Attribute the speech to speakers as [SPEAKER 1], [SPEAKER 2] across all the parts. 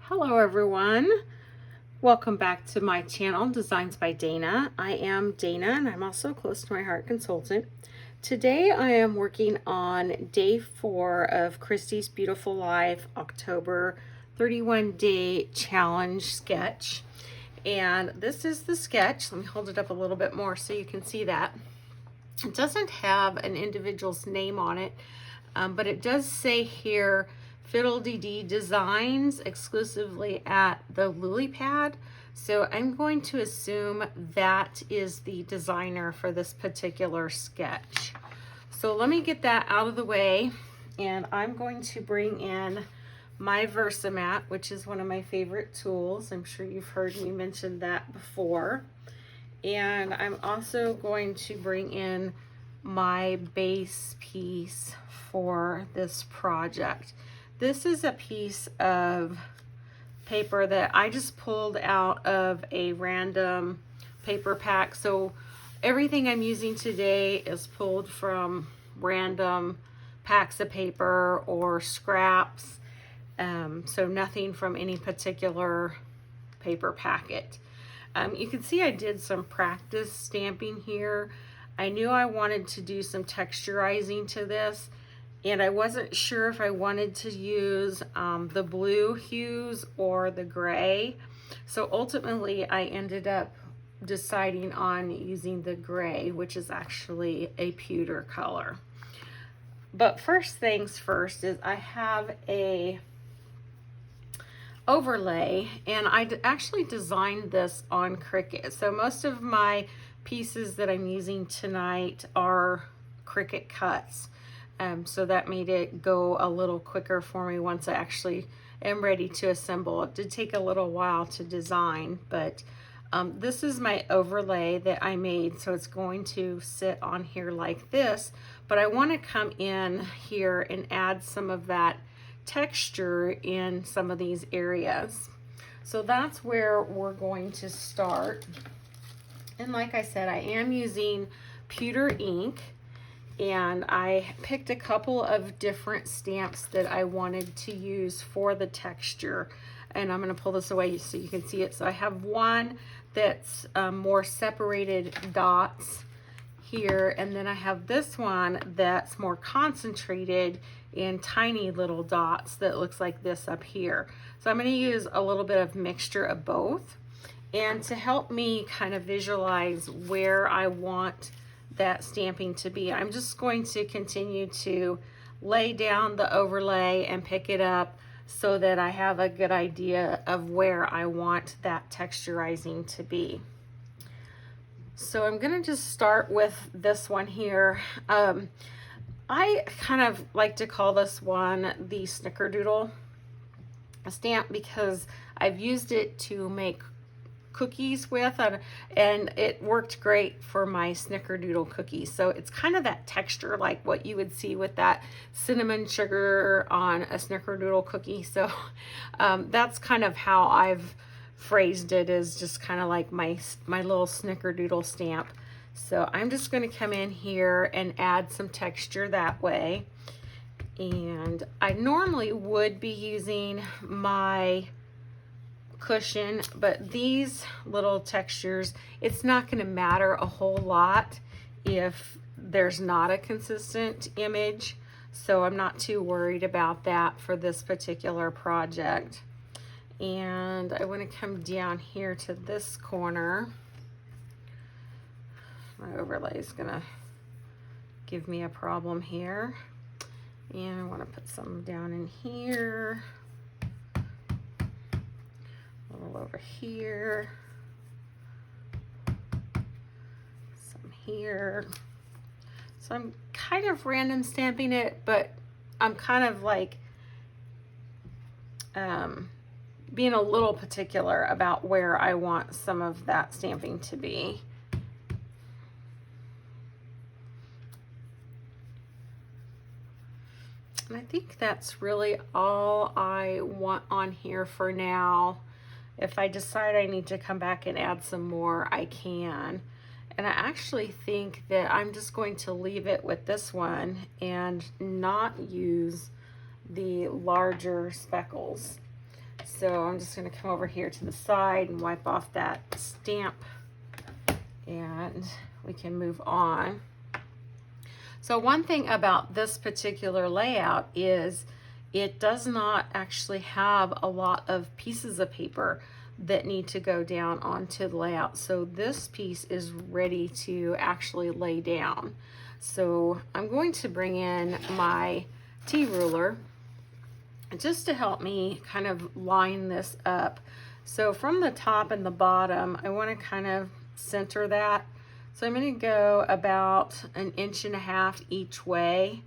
[SPEAKER 1] Hello everyone, welcome back to my channel Designs by Dana. I am Dana and I'm also a close to my heart consultant. Today I am working on day 4 of Christy's Beautiful Life October 31-day challenge sketch, and this is the sketch. Let me hold it up a little bit more so you can see that. It doesn't have an individual's name on it, but it does say here Fiddle Dee Dee Designs exclusively at the Lily Pad. So I'm going to assume that is the designer for this particular sketch. So let me get that out of the way, and I'm going to bring in my Versamat, which is one of my favorite tools. I'm sure you've heard me mention that before. And I'm also going to bring in my base piece for this project. This is a piece of paper that I just pulled out of a random paper pack. So everything I'm using today is pulled from random packs of paper or scraps. So nothing from any particular paper packet. You can see I did some practice stamping here. I knew I wanted to do some texturizing to this, and I wasn't sure if I wanted to use the blue hues or the gray. So ultimately I ended up deciding on using the gray, which is actually a pewter color. But first things first is I have a overlay, and I actually designed this on Cricut. So most of my pieces that I'm using tonight are Cricut cuts. So that made it go a little quicker for me once I actually am ready to assemble. It did take a little while to design, but this is my overlay that I made. So it's going to sit on here like this, but I want to come in here and add some of that texture in some of these areas. So that's where we're going to start. And like I said, I am using pewter ink, and I picked a couple of different stamps that I wanted to use for the texture. And I'm going to pull this away so you can see it. So I have one that's more separated dots here, and then I have this one that's more concentrated in tiny little dots that looks like this up here. So I'm going to use a little bit of mixture of both. And to help me kind of visualize where I want that stamping to be, I'm just going to continue to lay down the overlay and pick it up so that I have a good idea of where I want that texturizing to be. So I'm going to just start with this one here. I kind of like to call this one the Snickerdoodle stamp because I've used it to make cookies with, and it worked great for my Snickerdoodle cookies. So it's kind of that texture like what you would see with that cinnamon sugar on a Snickerdoodle cookie. So that's kind of how I've phrased it, as just kind of like my little Snickerdoodle stamp. So I'm just going to come in here and add some texture that way. And I normally would be using my cushion, but these little textures, it's not going to matter a whole lot if there's not a consistent image. So I'm not too worried about that for this particular project. And I want to come down here to this corner. My overlay is going to give me a problem here. And I want to put some down in here. A little over here. Some here. So I'm kind of random stamping it, but I'm kind of like being a little particular about where I want some of that stamping to be. And I think that's really all I want on here for now. If I decide I need to come back and add some more, I can. And I actually think that I'm just going to leave it with this one and not use the larger speckles. So I'm just going to come over here to the side and wipe off that stamp, and we can move on. So one thing about this particular layout is it does not actually have a lot of pieces of paper that need to go down onto the layout. So this piece is ready to actually lay down. So I'm going to bring in my T-ruler just to help me kind of line this up. So from the top and the bottom, I want to kind of center that. So I'm going to go about 1.5 inches each way,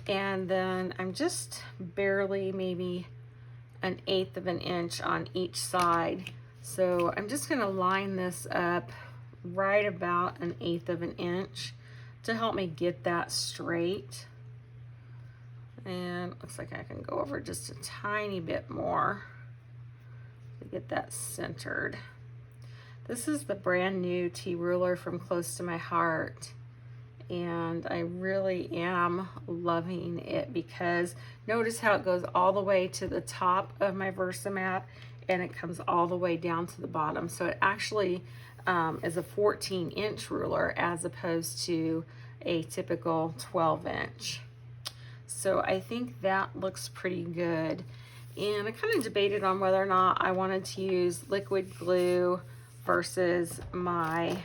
[SPEAKER 1] and then I'm just barely maybe 1/8 of an inch on each side. So I'm just going to line this up right about 1/8 of an inch to help me get that straight. And looks like I can go over just a tiny bit more to get that centered. This is the brand new T-ruler from Close to My Heart, and I really am loving it because notice how it goes all the way to the top of my Versamat and it comes all the way down to the bottom. So it actually is a 14-inch ruler as opposed to a typical 12-inch. So I think that looks pretty good. And I kind of debated on whether or not I wanted to use liquid glue versus my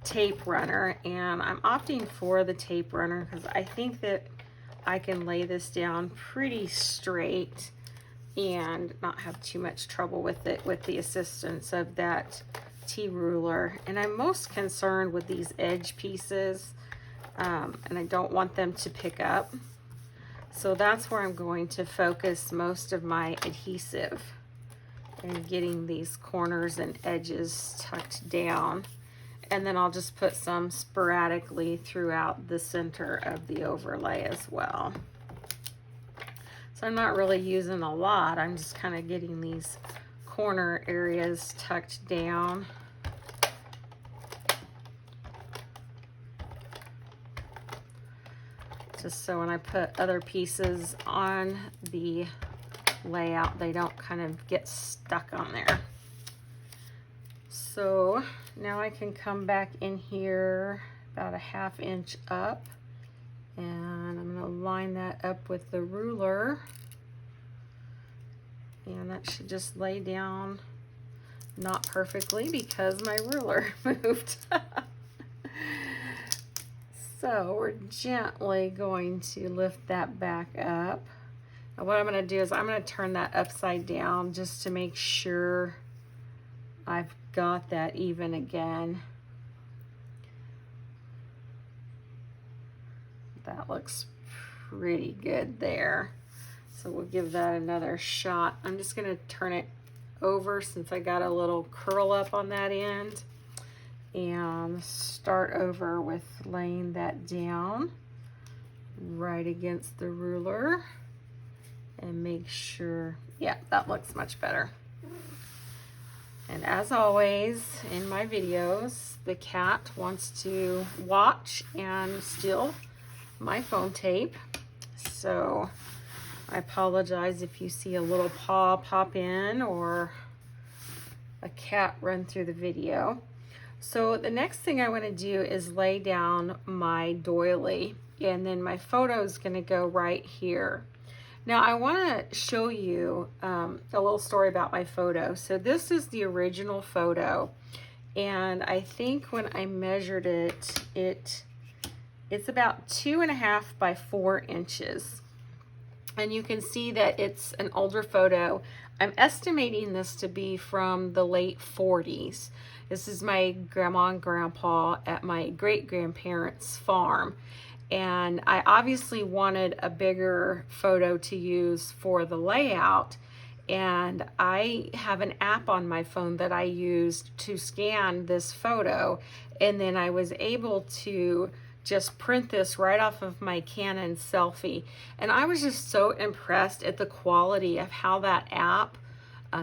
[SPEAKER 1] tape runner, and I'm opting for the tape runner because I think that I can lay this down pretty straight and not have too much trouble with it with the assistance of that T-ruler. And I'm most concerned with these edge pieces, and I don't want them to pick up. So that's where I'm going to focus most of my adhesive, and getting these corners and edges tucked down. And then I'll just put some sporadically throughout the center of the overlay as well. So I'm not really using a lot. I'm just kind of getting these corner areas tucked down. Just so when I put other pieces on the layout, they don't kind of get stuck on there. So now I can come back in here about 1/2 inch up, and I'm going to line that up with the ruler, and that should just lay down, not perfectly because my ruler moved. So we're gently going to lift that back up. And what I'm going to do is I'm going to turn that upside down just to make sure I've got that even again. That looks pretty good there. So we'll give that another shot. I'm just going to turn it over since I got a little curl up on that end, and start over with laying that down right against the ruler and make sure, yeah, that looks much better. And as always in my videos, the cat wants to watch and steal my phone tape. So I apologize if you see a little paw pop in or a cat run through the video. So the next thing I want to do is lay down my doily, and then my photo is going to go right here. Now I want to show you a little story about my photo. So this is the original photo, and I think when I measured it, it's about 2.5 by 4 inches. And you can see that it's an older photo. I'm estimating this to be from the late 40s. This is my grandma and grandpa at my great-grandparents' farm. And I obviously wanted a bigger photo to use for the layout. And I have an app on my phone that I used to scan this photo. And then I was able to just print this right off of my Canon selfie. And I was just so impressed at the quality of how that app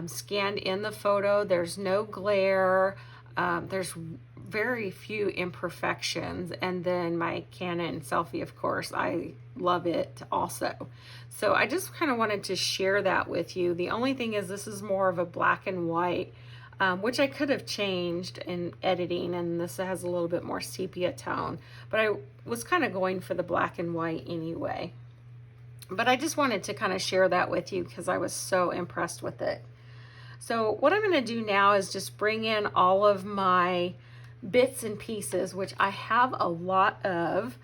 [SPEAKER 1] scanned in the photo. There's no glare. There's very few imperfections. And then my Canon selfie, of course, I love it also. So I just kind of wanted to share that with you. The only thing is this is more of a black and white, which I could have changed in editing, and this has a little bit more sepia tone, but I was kind of going for the black and white anyway. But I just wanted to kind of share that with you because I was so impressed with it. So what I'm going to do now is just bring in all of my bits and pieces, which I have a lot of,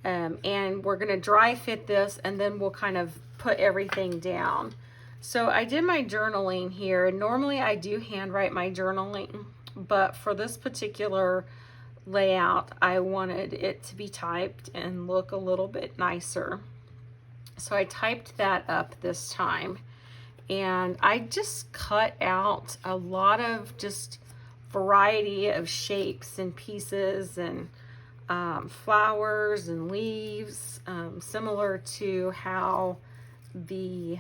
[SPEAKER 1] and we're going to dry fit this, and then we'll kind of put everything down. So I did my journaling here. Normally I do handwrite my journaling, but for this particular layout, I wanted it to be typed and look a little bit nicer. So I typed that up this time, and I just cut out a lot of just variety of shapes and pieces and flowers and leaves, similar to how the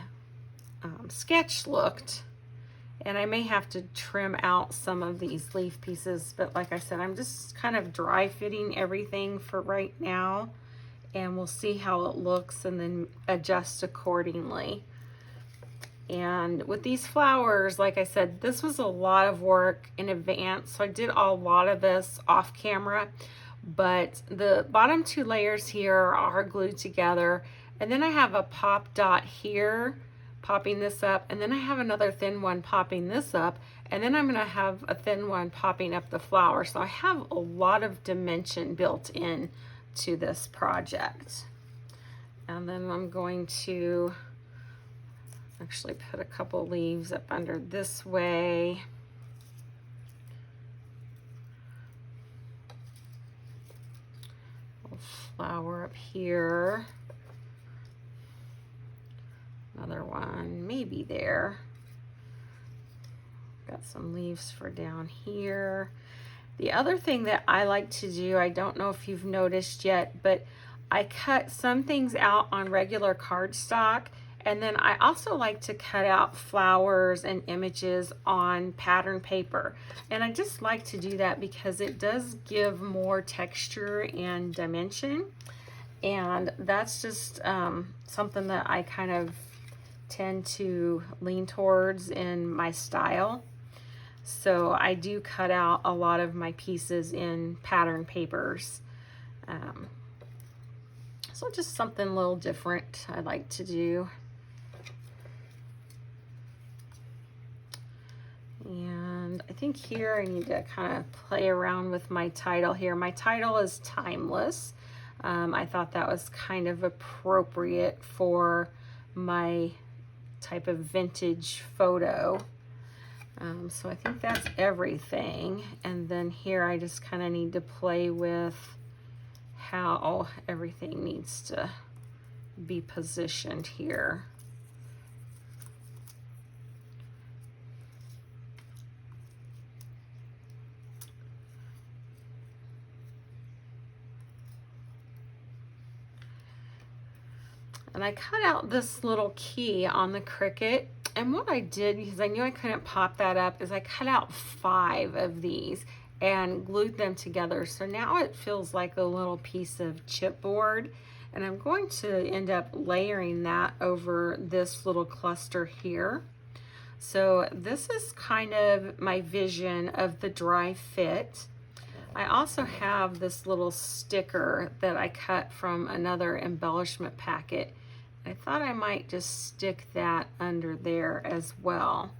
[SPEAKER 1] sketch looked. And I may have to trim out some of these leaf pieces, but like I said, I'm just kind of dry fitting everything for right now, and we'll see how it looks and then adjust accordingly. And with these flowers, like I said, this was a lot of work in advance, so I did a lot of this off camera, but the bottom two layers here are glued together, and then I have a pop dot here popping this up, and then I have another thin one popping this up, and then I'm going to have a thin one popping up the flower. So I have a lot of dimension built in to this project. And then I'm going to actually put a couple leaves up under this way. A flower up here. Another one maybe there. Got some leaves for down here. The other thing that I like to do, I don't know if you've noticed yet, but I cut some things out on regular cardstock, and then I also like to cut out flowers and images on pattern paper. And I just like to do that because it does give more texture and dimension. And that's just something that I kind of tend to lean towards in my style. So I do cut out a lot of my pieces in pattern papers. So just something a little different I like to do. And I think here I need to kind of play around with my title here. My title is Timeless. I thought that was kind of appropriate for my type of vintage photo. So I think that's everything. And then here I just kind of need to play with how everything needs to be positioned here. And I cut out this little key on the Cricut. And what I did, because I knew I couldn't pop that up, is I cut out 5 of these and glued them together. So now it feels like a little piece of chipboard. And I'm going to end up layering that over this little cluster here. So this is kind of my vision of the dry fit. I also have this little sticker that I cut from another embellishment packet. I thought I might just stick that under there as well.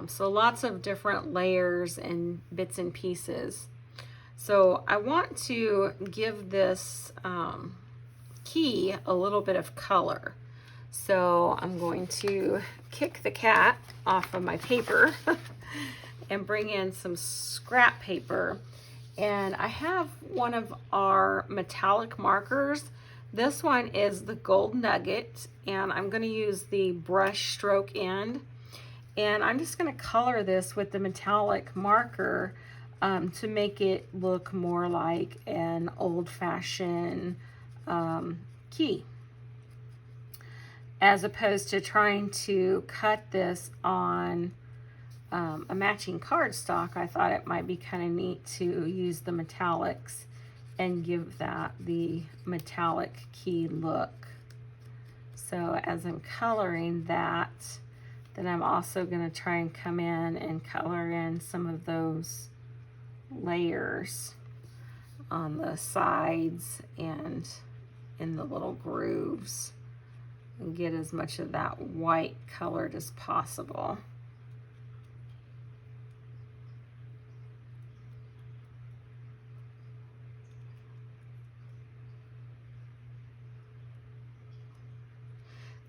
[SPEAKER 1] So lots of different layers and bits and pieces. So I want to give this key a little bit of color. So I'm going to kick the cat off of my paper and bring in some scrap paper. And I have one of our metallic markers. This one is the Gold Nugget, and I'm going to use the brush stroke end. And I'm just going to color this with the metallic marker to make it look more like an old-fashioned key, as opposed to trying to cut this on a matching cardstock. I thought it might be kind of neat to use the metallics and give that the metallic key look. So as I'm coloring that, then I'm also going to try and come in and color in some of those layers on the sides and in the little grooves, and get as much of that white colored as possible.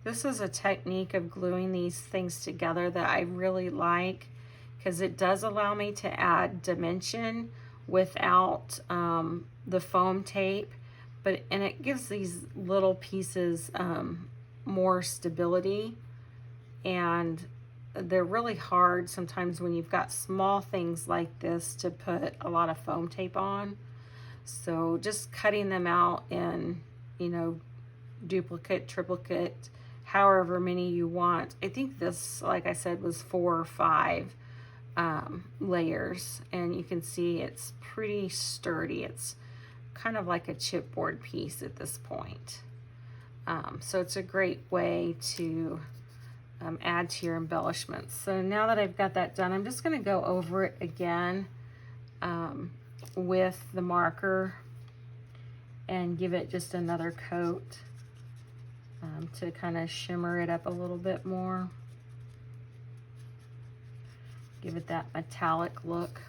[SPEAKER 1] This is a technique of gluing these things together that I really like, because it does allow me to add dimension without the foam tape, and it gives these little pieces more stability, and they're really hard sometimes when you've got small things like this to put a lot of foam tape on. So just cutting them out in, you know, duplicate, triplicate, however many you want. I think this, like I said, was 4 or 5 layers, and you can see it's pretty sturdy. It's kind of like a chipboard piece at this point. So it's a great way to add to your embellishments. So now that I've got that done, I'm just going to go over it again with the marker and give it just another coat to kind of shimmer it up a little bit more. Give it that metallic look.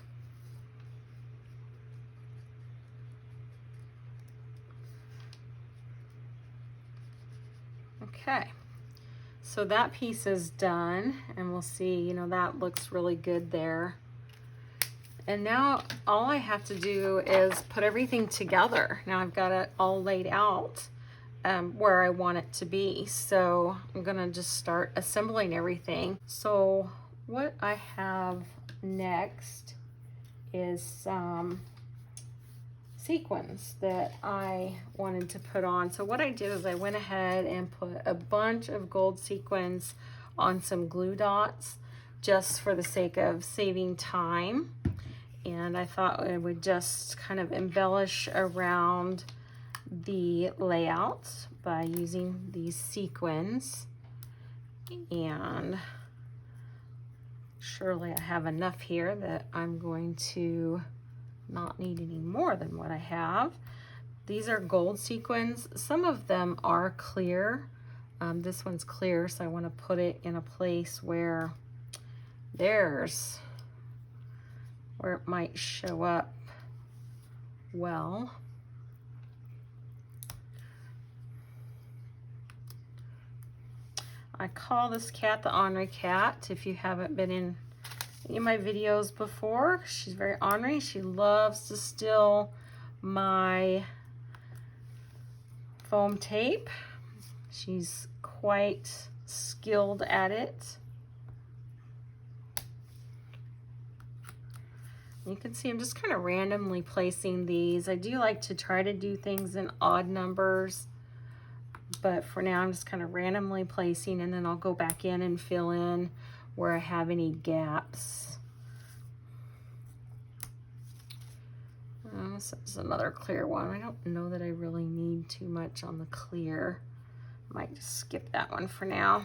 [SPEAKER 1] Okay, so that piece is done, and we'll see, you know, that looks really good there. And now all I have to do is put everything together. Now I've got it all laid out where I want it to be. So I'm gonna just start assembling everything. So what I have next is some sequins that I wanted to put on. So what I did is I went ahead and put a bunch of gold sequins on some glue dots just for the sake of saving time. And I thought I would just kind of embellish around the layout by using these sequins. And surely I have enough here that I'm going to not need any more than what I have. These are gold sequins. Some of them are clear. This one's clear, so I want to put it in a place where it might show up well. I call this cat the ornery cat. If you haven't been in any of my videos before, she's very ornery. She loves to steal my foam tape. She's quite skilled at it. You can see I'm just kind of randomly placing these. I do like to try to do things in odd numbers, but for now I'm just kind of randomly placing, and then I'll go back in and fill in where I have any gaps. This is another clear one. I don't know that I really need too much on the clear. Might just skip that one for now.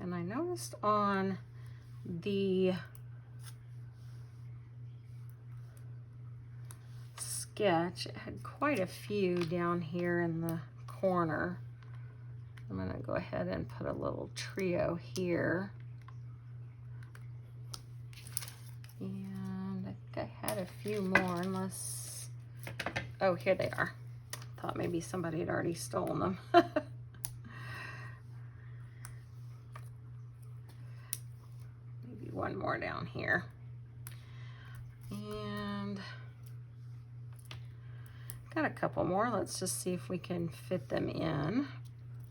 [SPEAKER 1] And I noticed on the sketch, it had quite a few down here in the corner. I'm gonna go ahead and put a little trio here. And I think I had a few more, unless, oh, here they are. Thought maybe somebody had already stolen them. One more down here, and got a couple more. Let's just see if we can fit them in.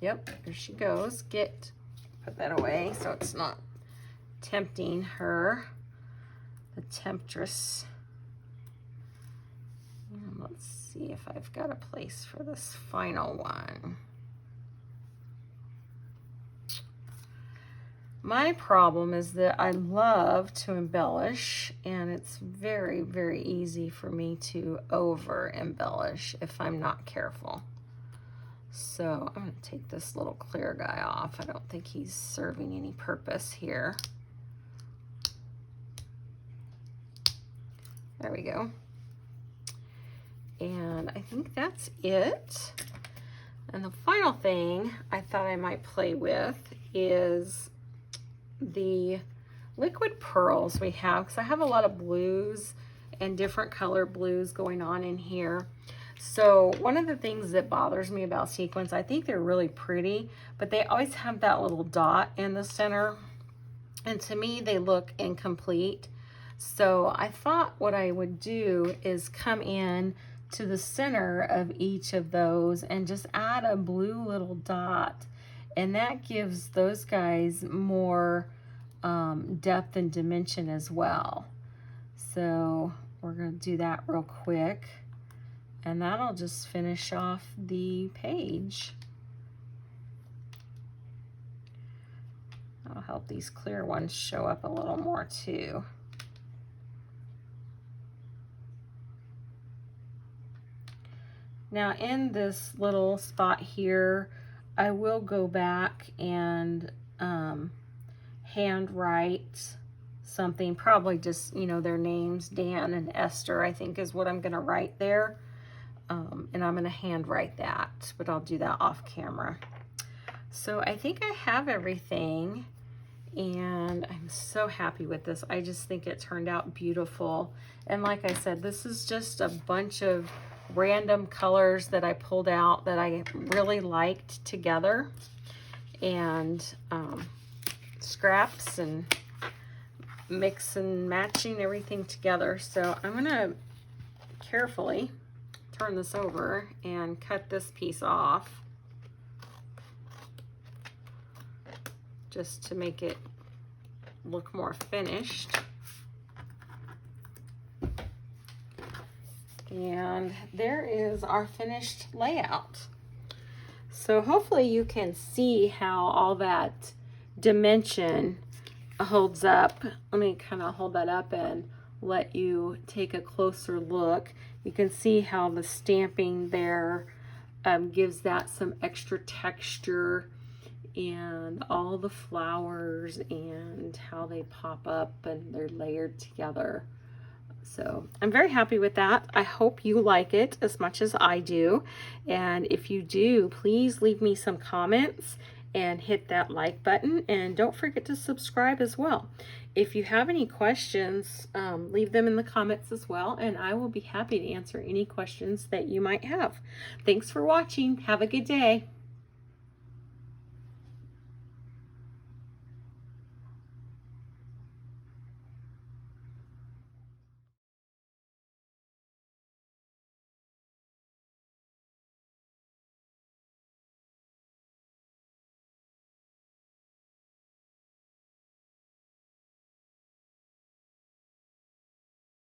[SPEAKER 1] Yep, there she goes. Put that away so it's not tempting her. the Temptress. And let's see if I've got a place for this final one. My problem is that I love to embellish, and it's very, very easy for me to over embellish if I'm not careful. So I'm going to take this little clear guy off. I don't think he's serving any purpose here. There we go. And I think that's it. And the final thing I thought I might play with is the liquid pearls we have, because I have a lot of blues and different color blues going on in here. So one of the things that bothers me about sequins, I think they're really pretty, but they always have that little dot in the center, and to me they look incomplete. So I thought what I would do is come in to the center of each of those and just add a blue little dot, and that gives those guys more depth and dimension as well. So we're going to do that real quick, and that'll just finish off the page. I'll help these clear ones show up a little more too. Now in this little spot here, I will go back and handwrite something, probably just, you know, their names, Dan and Esther, I think is what I'm going to write there. And I'm going to handwrite that, but I'll do that off camera. So I think I have everything, and I'm so happy with this. I just think it turned out beautiful. And like I said, this is just a bunch of random colors that I pulled out that I really liked together, and scraps and mix and matching everything together. So I'm gonna carefully turn this over and cut this piece off just to make it look more finished. And there is our finished layout. So hopefully you can see how all that dimension holds up. Let me kind of hold that up and let you take a closer look. You can see how the stamping there gives that some extra texture, and all the flowers and how they pop up and they're layered together. So I'm very happy with that. I hope you like it as much as I do. And if you do, please leave me some comments and hit that like button. And don't forget to subscribe as well. If you have any questions, leave them in the comments as well, and I will be happy to answer any questions that you might have. Thanks for watching. Have a good day.